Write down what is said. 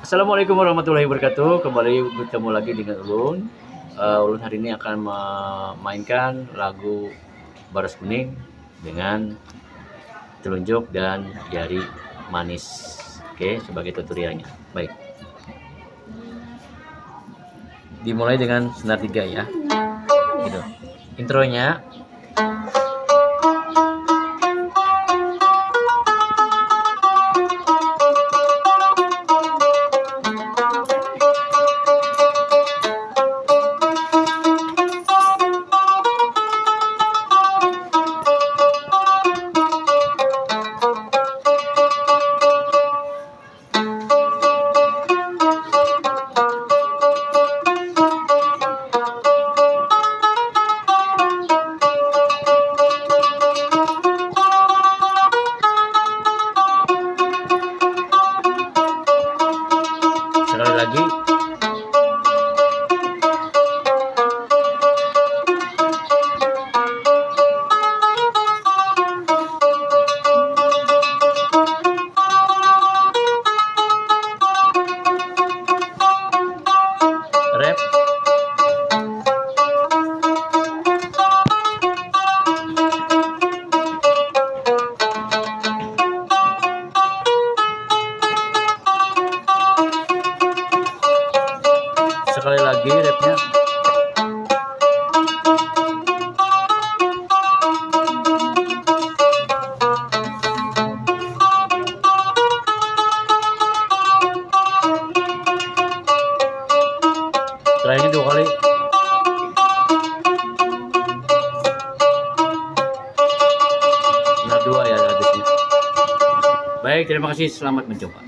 Assalamualaikum warahmatullahi wabarakatuh. Kembali bertemu lagi dengan Ulun. Ulun hari ini akan memainkan lagu Baras Kuning dengan telunjuk dan jari manis. Oke, sebagai tutorialnya. Baik. Dimulai dengan senar 3 ya. Gitu. Intronya sekali lagi. Rep. Sekali lagi repnya. Setelah ini 2 kali. Nah, 2 ya habisnya. Baik, terima kasih. Selamat mencoba.